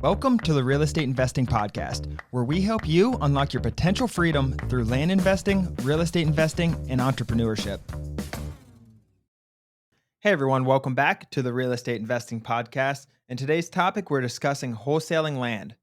Welcome to the Real Estate Investing Podcast, where we help you unlock your potential freedom through land investing, real estate investing, and entrepreneurship. Hey everyone, welcome back to the Real Estate Investing Podcast. In today's topic, we're discussing wholesaling land.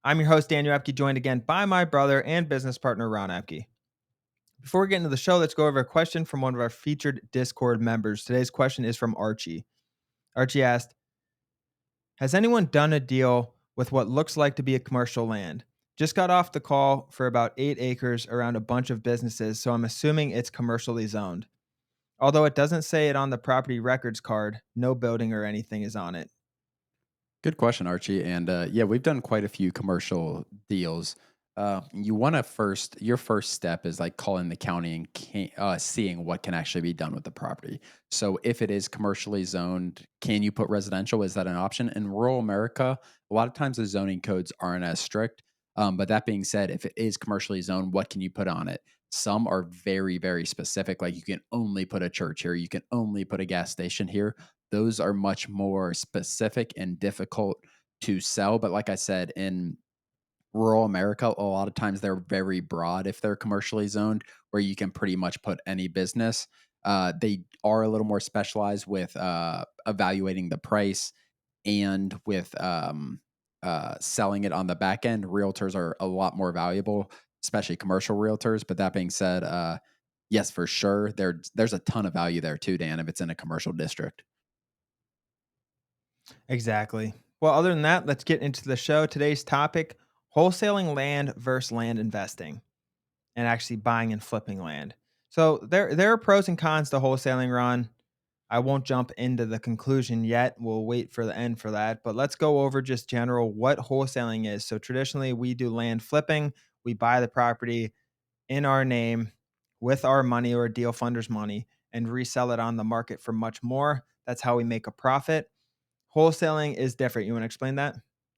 I'm your host, Daniel Apke, joined again by my brother and business partner, Ron Apke. Before we get into the show, let's go over a question from one of our featured Discord members. Today's question is from Archie. Archie asked, has anyone done a deal with what looks like to be a commercial land? Just got off the call for about 8 acres around a bunch of businesses, so I'm assuming it's commercially zoned. Although it doesn't say it on the property records card, no building or anything is on it. Good question, Archie. And yeah, we've done quite a few commercial deals. You want to your first step is like calling the county and seeing what can actually be done with the property. So if it is commercially zoned, can you put residential? Is that an option? In rural America, a lot of times the zoning codes aren't as strict. But that being said, if it is commercially zoned, what can you put on it? Some are very, very specific. Like you can only put a church here. You can only put a gas station here. Those are much more specific and difficult to sell. But like I said, in rural America, a lot of times they're very broad if they're commercially zoned, where you can pretty much put any business. They are a little more specialized with evaluating the price and with selling it on the back end. Realtors are a lot more valuable, especially commercial realtors. But that being said, yes, for sure, there's a ton of value there too, Dan, if it's in a commercial district. Exactly. Well, other than that, let's get into the show. Today's topic, wholesaling land versus land investing and actually buying and flipping land. So there are pros and cons to wholesaling, Ron. I won't jump into the conclusion yet. We'll wait for the end for that. But let's go over just general what wholesaling is. So traditionally, we do land flipping. We buy the property in our name with our money or deal funder's money and resell it on the market for much more. That's how we make a profit. Wholesaling is different. You want to explain that?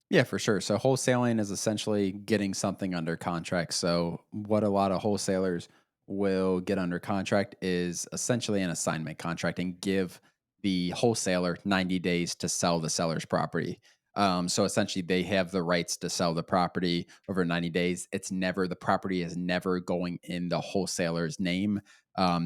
Yeah, for sure. So wholesaling is essentially getting something under contract. So what a lot of wholesalers will get under contract is essentially an assignment contract and give the wholesaler 90 days to sell the seller's property. So essentially they have the rights to sell the property over 90 days. The property is never going in the wholesaler's name.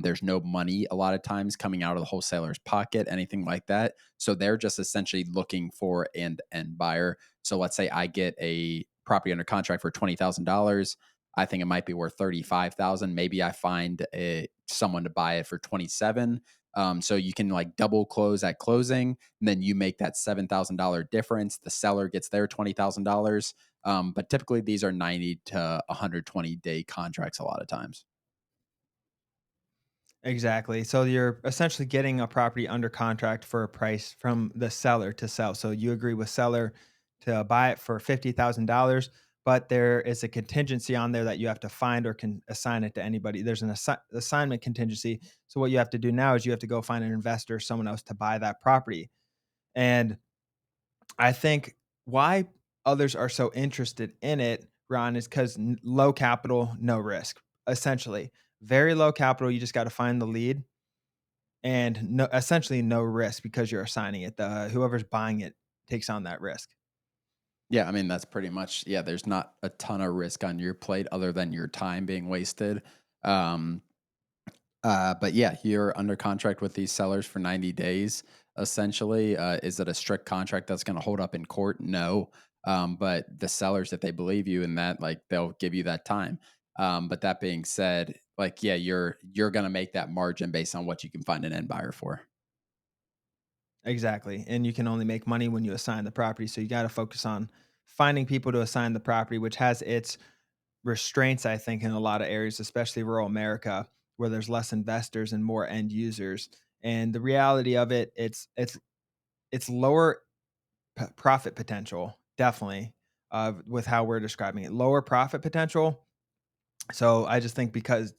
There's no money a lot of times coming out of the wholesaler's pocket, anything like that. So they're just essentially looking for an end buyer. So let's say I get a property under contract for $20,000. I think it might be worth 35,000. Maybe I find someone to buy it for 27. So you can like double close at closing, and then you make that $7,000 difference. The seller gets their $20,000. But typically these are 90 to 120-day contracts a lot of times. Exactly. So you're essentially getting a property under contract for a price from the seller to sell. So you agree with seller to buy it for $50,000, but there is a contingency on there that you have to find or can assign it to anybody. There's an assignment contingency. So what you have to do now is you have to go find an investor, someone else to buy that property. And I think why others are so interested in it, Ron, is because low capital, no risk. Essentially, very low capital. You just got to find the lead, and essentially no risk because you're assigning it. The whoever's buying it takes on that risk. Yeah, I mean, that's pretty much, yeah, there's not a ton of risk on your plate other than your time being wasted. Um, but yeah, you're under contract with these sellers for 90 days, essentially. Is it a strict contract that's going to hold up in court? No. But the sellers, if they believe you in that, like they'll give you that time. But that being said, like, yeah, you're going to make that margin based on what you can find an end buyer for. Exactly. And you can only make money when you assign the property. So you got to focus on finding people to assign the property, which has its restraints, I think, in a lot of areas, especially rural America, where there's less investors and more end users. And the reality of it, it's lower profit potential, definitely, with how we're describing it. Lower profit potential. So I just think because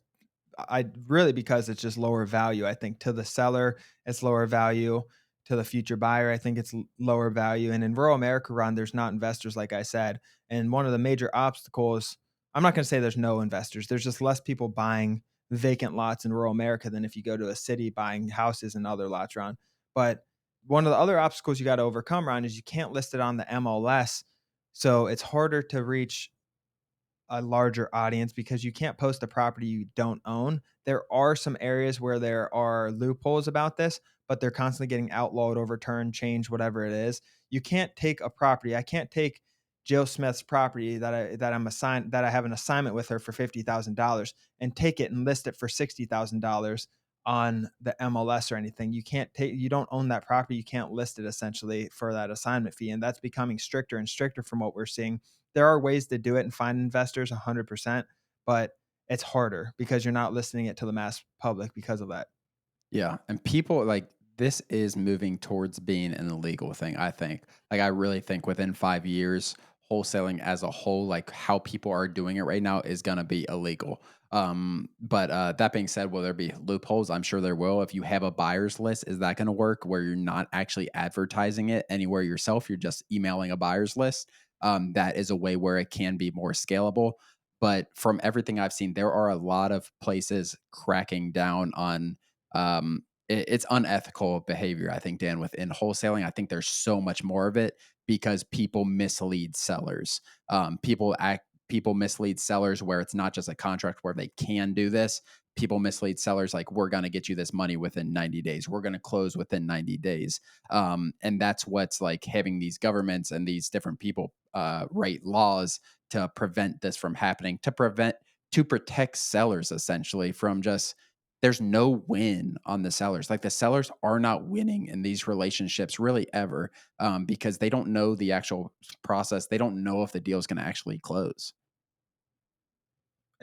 it's just lower value. I think to the seller, it's lower value. To the future buyer, I think it's lower value. And in rural America, Ron, there's not investors, like I said. And one of the major obstacles, I'm not going to say there's no investors. There's just less people buying vacant lots in rural America than if you go to a city buying houses and other lots, Ron. But one of the other obstacles you got to overcome, Ron, is you can't list it on the MLS So it's harder to reach a larger audience because you can't post a property you don't own. There are some areas where there are loopholes about this, but they're constantly getting outlawed, overturned, changed, whatever it is. You can't take a property. I can't take Jill Smith's property that I have an assignment with her for $50,000 and take it and list it for $60,000 on the MLS or anything. You don't own that property. You can't list it essentially for that assignment fee. And that's becoming stricter and stricter from what we're seeing. There are ways to do it and find investors 100%, but it's harder because you're not listening it to the mass public because of that. Yeah, and people like this is moving towards being an illegal thing, I think. Like I really think within 5 years, wholesaling as a whole, like how people are doing it right now is going to be illegal. But that being said, will there be loopholes? I'm sure there will. If you have a buyer's list, is that going to work where you're not actually advertising it anywhere yourself? You're just emailing a buyer's list. That is a way where it can be more scalable. But from everything I've seen, there are a lot of places cracking down on it's unethical behavior, I think, Dan, within wholesaling. I think there's so much more of it because people mislead sellers. People mislead sellers where it's not just a contract where they can do this. People mislead sellers like, we're going to get you this money within 90 days. We're going to close within 90 days. And that's what's like having these governments and these different people write laws to prevent this from happening, to protect sellers essentially from just there's no win on the sellers. Like the sellers are not winning in these relationships really ever because they don't know the actual process. They don't know if the deal is going to actually close.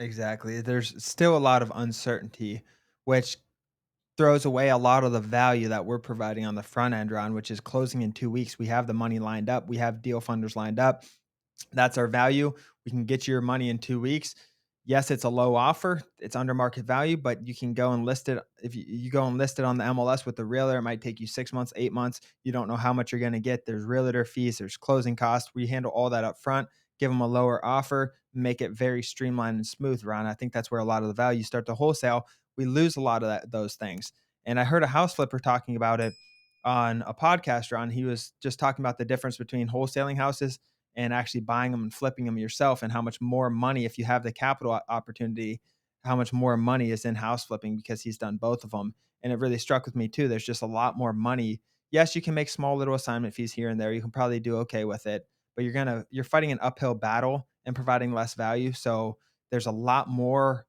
Exactly. There's still a lot of uncertainty, which throws away a lot of the value that we're providing on the front end, Ron, which is closing in 2 weeks. We have the money lined up. We have deal funders lined up. That's our value. We can get you your money in 2 weeks. Yes, it's a low offer. It's under market value, but you can go and list it. If you go and list it on the MLS with the realtor, it might take you 6 months, 8 months. You don't know how much you're going to get. There's realtor fees, there's closing costs. We handle all that up front, give them a lower offer, make it very streamlined and smooth, Ron. I think that's where a lot of the value start to wholesale. We lose a lot of those things. And I heard a house flipper talking about it on a podcast, Ron. He was just talking about the difference between wholesaling houses and actually buying them and flipping them yourself, and how much more money, if you have the capital opportunity, how much more money is in house flipping because he's done both of them. And it really struck with me too. There's just a lot more money. Yes, you can make small little assignment fees here and there. You can probably do okay with it, but you're fighting an uphill battle and providing less value. So there's a lot more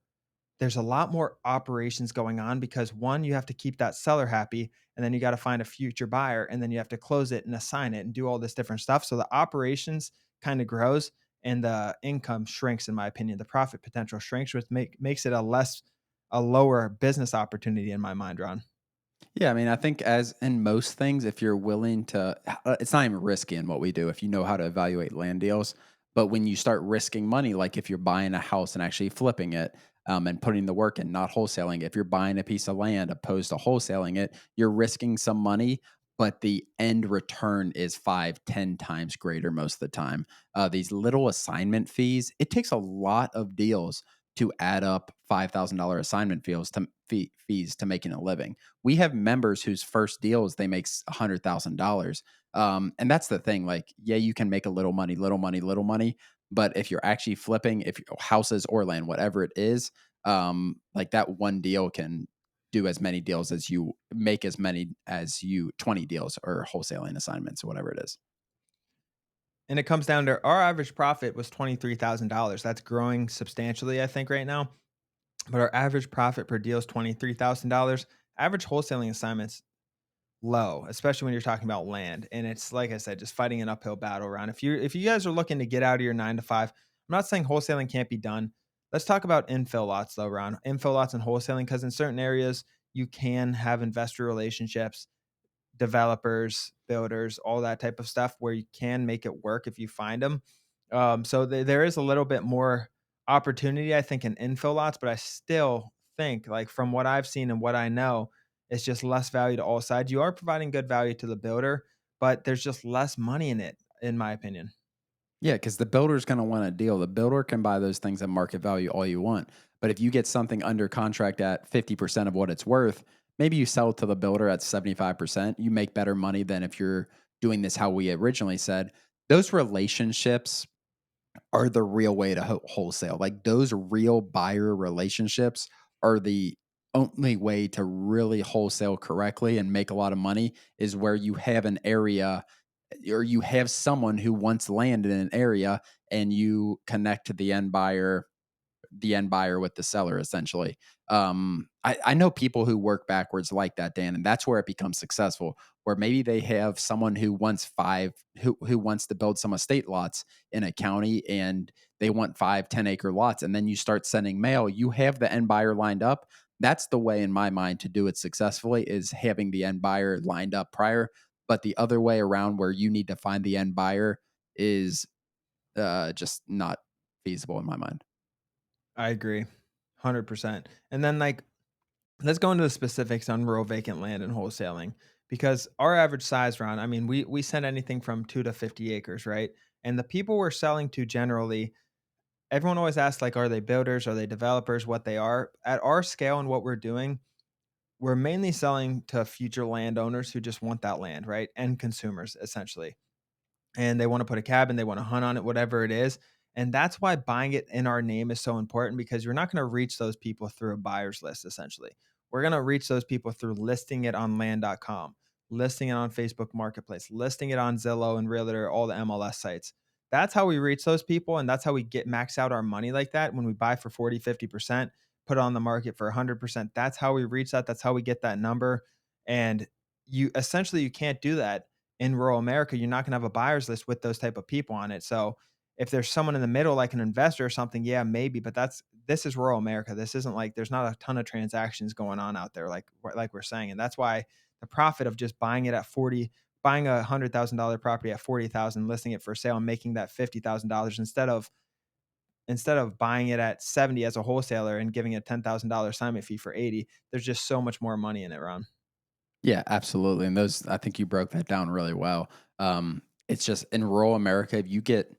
there's a lot more operations going on because one, you have to keep that seller happy, and then you got to find a future buyer, and then you have to close it and assign it and do all this different stuff. So the operations kind of grows and the income shrinks, in my opinion. The profit potential shrinks, which makes it a lower business opportunity in my mind, Ron. Yeah, I mean, I think as in most things, if you're willing to, it's not even risky in what we do if you know how to evaluate land deals. But when you start risking money, like if you're buying a house and actually flipping it and putting the work in, not wholesaling, if you're buying a piece of land opposed to wholesaling it, you're risking some money, but the end return is 5, 10 times greater most of the time. These little assignment fees, it takes a lot of deals to add up $5,000 assignment fees to making a living. We have members whose first deals they make $100,000, and that's the thing. Like, yeah, you can make a little money, little money, little money, but if you're actually flipping, if houses or land, whatever it is, like that one deal can do as many deals as you make as many as you 20 deals or wholesaling assignments or whatever it is. And it comes down to our average profit was $23,000. That's growing substantially, I think, right now. But our average profit per deal is $23,000. Average wholesaling assignments low, especially when you're talking about land. And it's like I said, just fighting an uphill battle around. If you guys are looking to get out of your 9 to 5, I'm not saying wholesaling can't be done. Let's talk about infill lots though, Ron. Infill lots and wholesaling, because in certain areas you can have investor relationships, developers, builders, all that type of stuff where you can make it work if you find them. So there is a little bit more opportunity, I think, in infill lots, but I still think, like from what I've seen and what I know, it's just less value to all sides. You are providing good value to the builder, but there's just less money in it, in my opinion. Yeah, because the builder's gonna want a deal. The builder can buy those things at market value all you want. But if you get something under contract at 50% of what it's worth, maybe you sell it to the builder at 75%. You make better money than if you're doing this how we originally said. those relationships are the real way to wholesale. Like those real buyer relationships are the only way to really wholesale correctly and make a lot of money is where you have an area or you have someone who wants land in an area and you connect to the end buyer with the seller essentially. I know people who work backwards like that, Dan, and that's where it becomes successful. Where maybe they have someone who wants who wants to build some estate lots in a county, and they want 5, 10 acre lots, and then you start sending mail. You have the end buyer lined up. That's the way, in my mind, to do it successfully is having the end buyer lined up prior. But the other way around, where you need to find the end buyer, is just not feasible in my mind. I agree, 100%. And then, like, let's go into the specifics on rural vacant land and wholesaling because our average size round, I mean, we send anything from 2 to 50 acres, right? And the people we're selling to generally, everyone always asks, like, are they builders? Are they developers? What they are. At our scale and what we're doing, we're mainly selling to future landowners who just want that land, right? And consumers, essentially, and they want to put a cabin, they want to hunt on it, whatever it is. And that's why buying it in our name is so important because you're not going to reach those people through a buyer's list, essentially. We're going to reach those people through listing it on land.com, listing it on Facebook Marketplace, listing it on Zillow and Realtor, all the MLS sites. That's how we reach those people. And that's how we get max out our money like that. When we buy for 40, 50%, put it on the market for 100%. That's how we reach that. That's how we get that number. And you essentially, you can't do that in rural America. You're not going to have a buyer's list with those type of people on it. So if there's someone in the middle, like an investor or something, yeah, maybe. But this is rural America. This isn't like there's not a ton of transactions going on out there, like we're saying, and that's why the profit of just buying it at 40, buying $100,000 property at 40,000, listing it for sale, and making that $50,000 instead of buying it at 70 as a wholesaler and giving a $10,000 assignment fee for 80. There's just so much more money in it, Ron. Yeah, absolutely. And those, I think you broke that down really well. It's just in rural America, if you get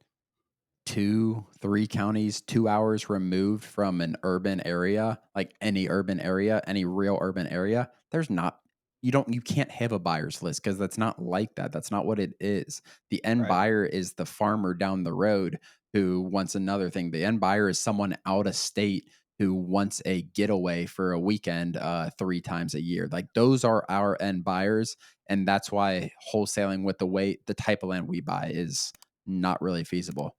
2, 3 counties 2 hours removed from an urban area, like any urban area, any real urban area, there's not you can't have a buyer's list because that's not like that. That's not what it is. The end Right. buyer is the farmer down the road who wants another thing. The end buyer is someone out of state who wants a getaway for a weekend, 3 times a year. Like, those are our end buyers, and that's why wholesaling with the type of land we buy is not really feasible.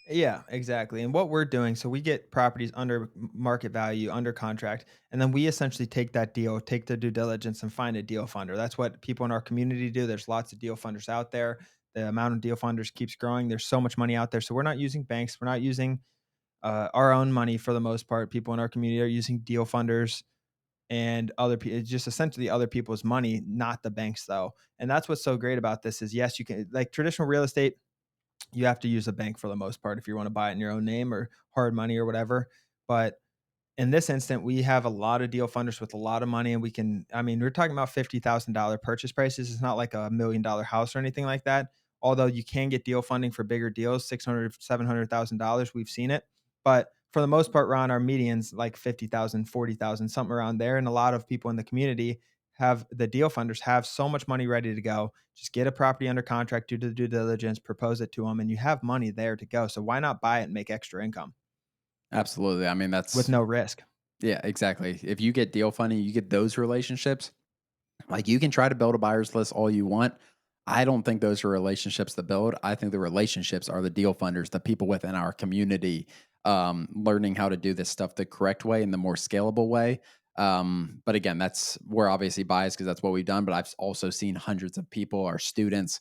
Yeah, exactly. And what we're doing, so we get properties under market value, under contract, and then we essentially take that deal, take the due diligence, and find a deal funder. That's what people in our community do. There's lots of deal funders out there. The amount of deal funders keeps growing. There's so much money out there. So we're not using banks. We're not using our own money for the most part. People in our community are using deal funders and other people, just essentially other people's money, not the banks, though. And that's what's so great about this is yes, you can like traditional real estate, you have to use a bank for the most part if you want to buy it in your own name or hard money or whatever. But in this instant, we have a lot of deal funders with a lot of money, and we can. I mean, we're talking about $50,000 purchase prices. It's not like $1 million house or anything like that. Although you can get deal funding for bigger deals, 600, $700,000. We've seen it, but for the most part, Ron, our medians like 50,000, 40,000, something around there. And a lot of people in the community have the deal funders have so much money ready to go. Just get a property under contract, do the due diligence, propose it to them, and you have money there to go. So why not buy it and make extra income Absolutely. I mean, with that's no risk? yeah, exactly. If you get deal funding, you get those relationships. Like, you can try to build a buyer's list all you want. I don't think those are relationships to build. I think the relationships are the deal funders, the people within our community, learning how to do this stuff the correct way and the more scalable way. But again, we're obviously biased because that's what we've done. But I've also seen hundreds of people, our students,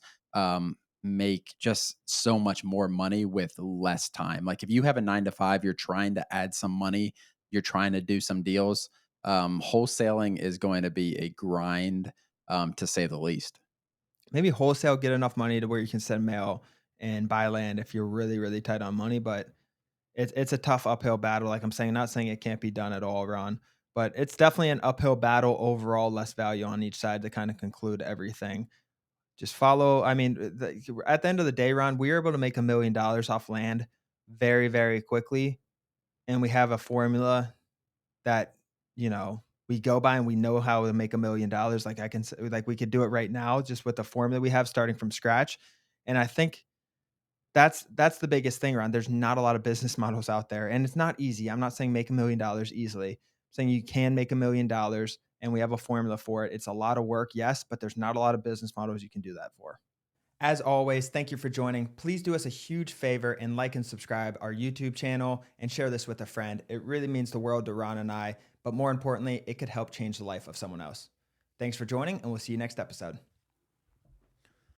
make just so much more money with less time. Like, if you have a 9 to 5, you're trying to add some money, you're trying to do some deals. Wholesaling is going to be a grind, to say the least. Maybe wholesale, get enough money to where you can send mail and buy land if you're really, really tight on money. But it's a tough uphill battle. Like I'm saying, not saying it can't be done at all, Ron, but it's definitely an uphill battle overall. Less value on each side to kind of conclude everything. Just follow. I mean, at the end of the day, Ron, we were able to make $1 million off land very, very quickly, and we have a formula that, we go by and we know how to make $1 million. Like I can say, like we could do it right now just with the formula we have starting from scratch. And I think That's the biggest thing around. There's not a lot of business models out there, and it's not easy. I'm not saying make $1 million easily. I'm saying you can make $1 million, and we have a formula for it. It's a lot of work, yes, but there's not a lot of business models you can do that for. As always, thank you for joining. Please do us a huge favor and like and subscribe our YouTube channel and share this with a friend. It really means the world to Ron and I, but more importantly, it could help change the life of someone else. Thanks for joining, and we'll see you next episode.